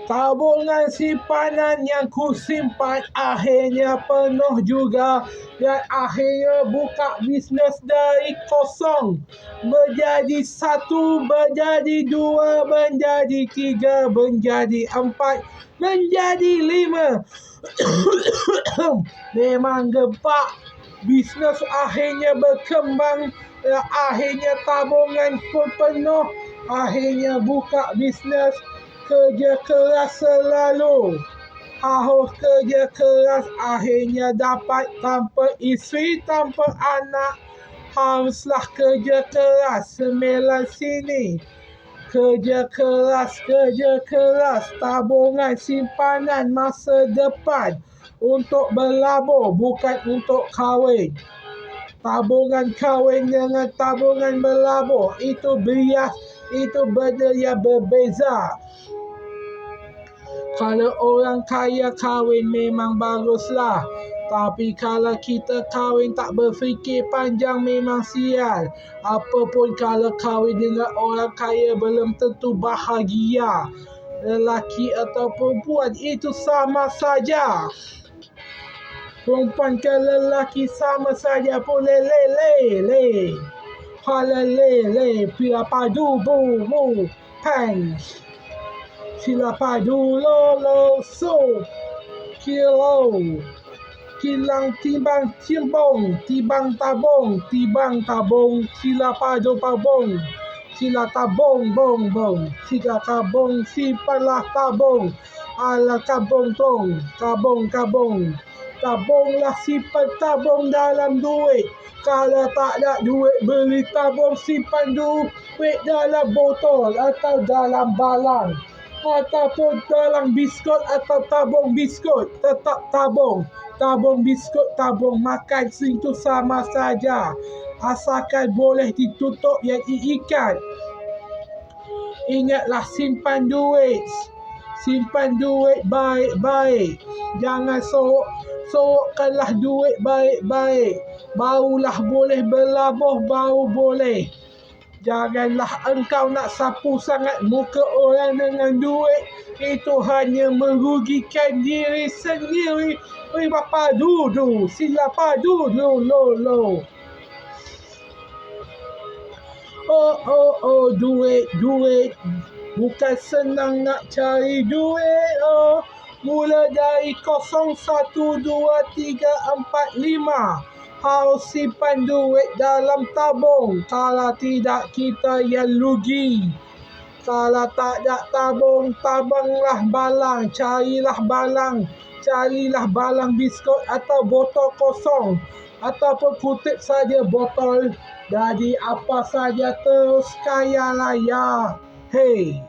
Tabungan simpanan yang kusimpan akhirnya penuh juga, dan akhirnya buka bisnes dari kosong. Menjadi satu, menjadi dua, menjadi tiga, menjadi empat, menjadi lima. Memang gempak. Bisnes akhirnya berkembang, akhirnya tabungan pun penuh, akhirnya buka bisnes. Kerja keras selalu, harus kerja keras, akhirnya dapat tanpa isteri, tanpa anak. Haruslah kerja keras, sembilan sini. Kerja keras, tabungan simpanan masa depan untuk berlabur, bukan untuk kahwin. Tabungan kahwin dengan tabungan berlabur itu bias, itu benda yang berbeza. Kalau orang kaya kahwin memang baguslah, tapi kalau kita kahwin tak berfikir panjang memang sial. Apapun kalau kahwin dengan orang kaya belum tentu bahagia. Lelaki atau perempuan itu sama saja. Perempuan ke lelaki sama saja pun le. Halale, pila padu bu, pants. Sila padu lo, so, kilo. Kilang timbang timbong, tibang tabung, sila padu pabong. Sila tabung, bong. Sila tabung, simpanlah tabung. Ala kabung tong, kabung. Tabunglah, simpan tabung dalam duit. Kalau tak ada duit beli tabung, simpan duit dalam botol atau dalam balang, ataupun dalam biskut atau tabung biskut. Tetap tabung biskut, tabung makan, itu sama saja, asalkan boleh ditutup yang diikat. Ingatlah, simpan duit baik-baik. Jangan sorokkanlah duit baik-baik. Barulah boleh berlabur, baru boleh. Janganlah engkau nak sapu sangat muka orang dengan duit. Itu hanya merugikan diri sendiri. Bapa dudu, sila padu lo. Oh, duit. Bukan senang nak cari duit. Mula dari 0, 1, 2, 3, 4, 5. Harus simpan duit dalam tabung. Kalau tidak, kita yang rugi. Kalau tak ada tabung, tabanglah balang. Carilah balang biskut atau botol kosong. Ataupun kutip saja botol. Jadi apa saja terus kaya raya. Hey.